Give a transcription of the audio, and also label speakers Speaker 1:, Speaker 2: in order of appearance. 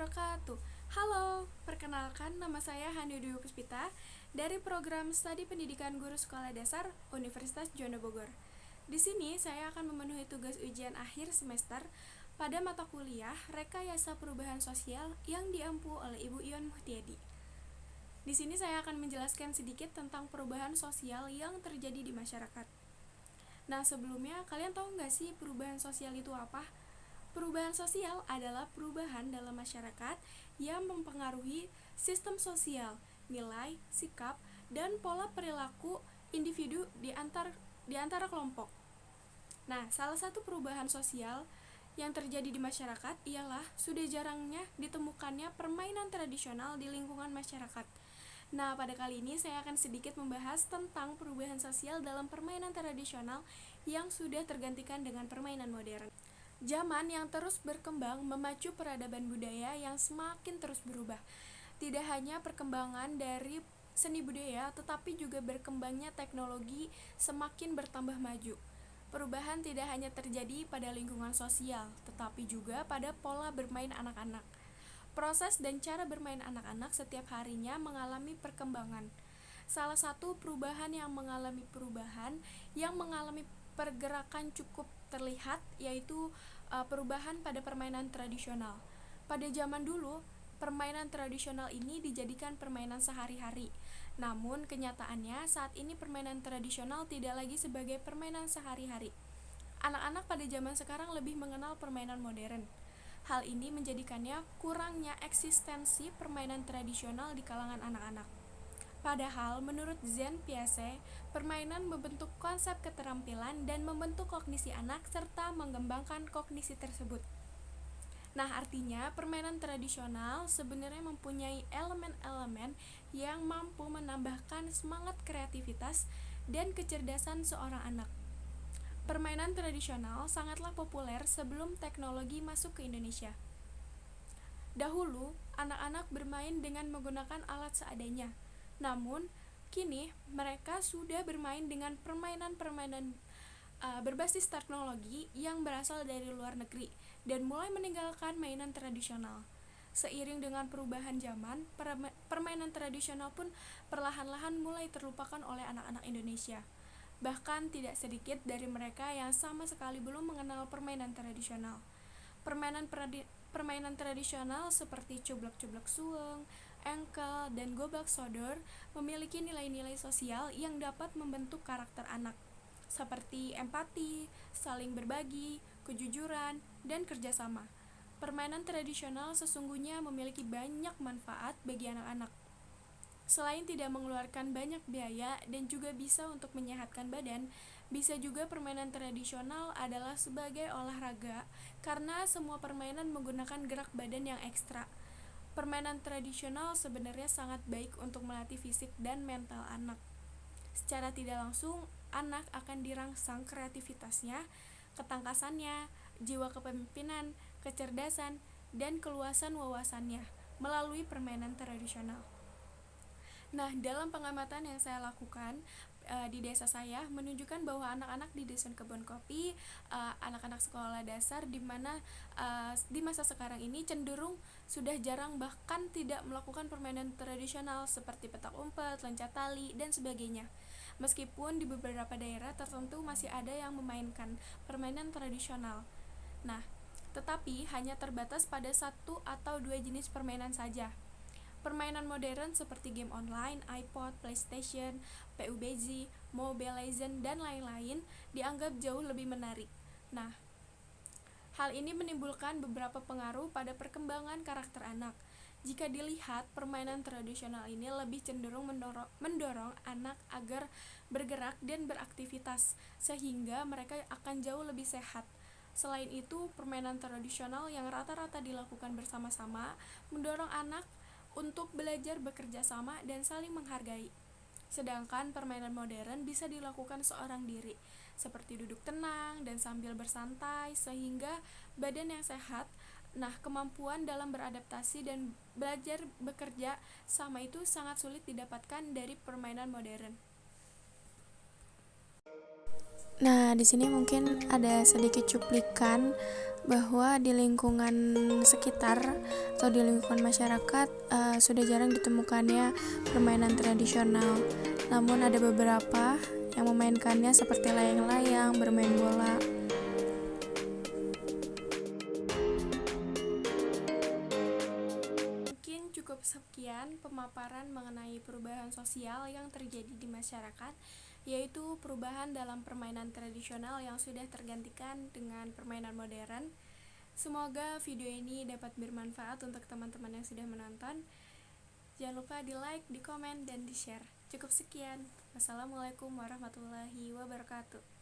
Speaker 1: wabarakatuh. Halo, perkenalkan nama saya Hani Dwi Puspita dari program Studi Pendidikan Guru Sekolah Dasar Universitas Juanda Bogor. Di sini saya akan memenuhi tugas ujian akhir semester pada mata kuliah Rekayasa Perubahan Sosial yang diampu oleh Ibu Ion Muhtiadi. Di sini saya akan menjelaskan sedikit tentang perubahan sosial yang terjadi di masyarakat. Nah, sebelumnya kalian tahu nggak sih perubahan sosial itu apa? Perubahan sosial adalah perubahan dalam masyarakat yang mempengaruhi sistem sosial, nilai, sikap, dan pola perilaku individu di antara kelompok. Nah, salah satu perubahan sosial yang terjadi di masyarakat ialah sudah jarangnya ditemukannya permainan tradisional di lingkungan masyarakat. Nah, pada kali ini saya akan sedikit membahas tentang perubahan sosial dalam permainan tradisional yang sudah tergantikan dengan permainan modern. Zaman yang terus berkembang memacu peradaban budaya yang semakin terus berubah. Tidak hanya perkembangan dari seni budaya, tetapi juga berkembangnya teknologi semakin bertambah maju. Perubahan tidak hanya terjadi pada lingkungan sosial, tetapi juga pada pola bermain anak-anak. Proses dan cara bermain anak-anak setiap harinya mengalami perkembangan. Salah satu perubahan yang mengalami pergerakan cukup terlihat yaitu perubahan pada permainan tradisional. Pada zaman dulu, permainan tradisional ini dijadikan permainan sehari-hari. Namun kenyataannya saat ini permainan tradisional tidak lagi sebagai permainan sehari-hari. Anak-anak pada zaman sekarang lebih mengenal permainan modern. Hal ini menjadikannya kurangnya eksistensi permainan tradisional di kalangan anak-anak. Padahal, menurut Zen Piaget, permainan membentuk konsep keterampilan dan membentuk kognisi anak serta mengembangkan kognisi tersebut. Nah, artinya permainan tradisional sebenarnya mempunyai elemen-elemen yang mampu menambahkan semangat kreativitas dan kecerdasan seorang anak. Permainan tradisional sangatlah populer sebelum teknologi masuk ke Indonesia. Dahulu, anak-anak bermain dengan menggunakan alat seadanya. Namun, kini mereka sudah bermain dengan permainan-permainan berbasis teknologi yang berasal dari luar negeri dan mulai meninggalkan mainan tradisional. Seiring dengan perubahan zaman, permainan tradisional pun perlahan-lahan mulai terlupakan oleh anak-anak Indonesia. Bahkan tidak sedikit dari mereka yang sama sekali belum mengenal permainan tradisional. Permainan tradisional seperti cublak-cublak suweng, engkel, dan gobak sodor memiliki nilai-nilai sosial yang dapat membentuk karakter anak, seperti empati, saling berbagi, kejujuran, dan kerjasama. Permainan tradisional sesungguhnya memiliki banyak manfaat bagi anak-anak. Selain tidak mengeluarkan banyak biaya dan juga bisa untuk menyehatkan badan, bisa juga permainan tradisional adalah sebagai olahraga karena semua permainan menggunakan gerak badan yang ekstra. Permainan tradisional sebenarnya sangat baik untuk melatih fisik dan mental anak. Secara tidak langsung, anak akan dirangsang kreativitasnya, ketangkasannya, jiwa kepemimpinan, kecerdasan, dan keluasan wawasannya melalui permainan tradisional. Nah, dalam pengamatan yang saya lakukan di desa saya menunjukkan bahwa anak-anak di Dusun Kebon Kopi, anak-anak sekolah dasar di mana di masa sekarang ini cenderung sudah jarang bahkan tidak melakukan permainan tradisional seperti petak umpet, loncat tali, dan sebagainya. Meskipun di beberapa daerah tertentu masih ada yang memainkan permainan tradisional. Nah, tetapi hanya terbatas pada satu atau dua jenis permainan saja. Permainan modern seperti game online, iPod, PlayStation, PUBG, Mobile Legends, dan lain-lain dianggap jauh lebih menarik. Nah, hal ini menimbulkan beberapa pengaruh pada perkembangan karakter anak. Jika dilihat, permainan tradisional ini lebih cenderung mendorong anak agar bergerak dan beraktivitas, sehingga mereka akan jauh lebih sehat. Selain itu, permainan tradisional yang rata-rata dilakukan bersama-sama mendorong anak untuk belajar bekerja sama dan saling menghargai. Sedangkan permainan modern bisa dilakukan seorang diri, seperti duduk tenang dan sambil bersantai sehingga badan yang sehat. Nah, kemampuan dalam beradaptasi dan belajar bekerja sama itu sangat sulit didapatkan dari permainan modern.
Speaker 2: Nah, di sini mungkin ada sedikit cuplikan bahwa di lingkungan sekitar atau di lingkungan masyarakat sudah jarang ditemukannya permainan tradisional. Namun ada beberapa yang memainkannya seperti layang-layang, bermain bola.
Speaker 1: Mungkin cukup sekian pemaparan mengenai perubahan sosial yang terjadi di masyarakat, yaitu perubahan dalam permainan tradisional yang sudah tergantikan dengan permainan modern. Semoga video ini dapat bermanfaat untuk teman-teman yang sudah menonton. Jangan lupa di like, di komen, dan di share. Cukup sekian. Wassalamualaikum warahmatullahi wabarakatuh.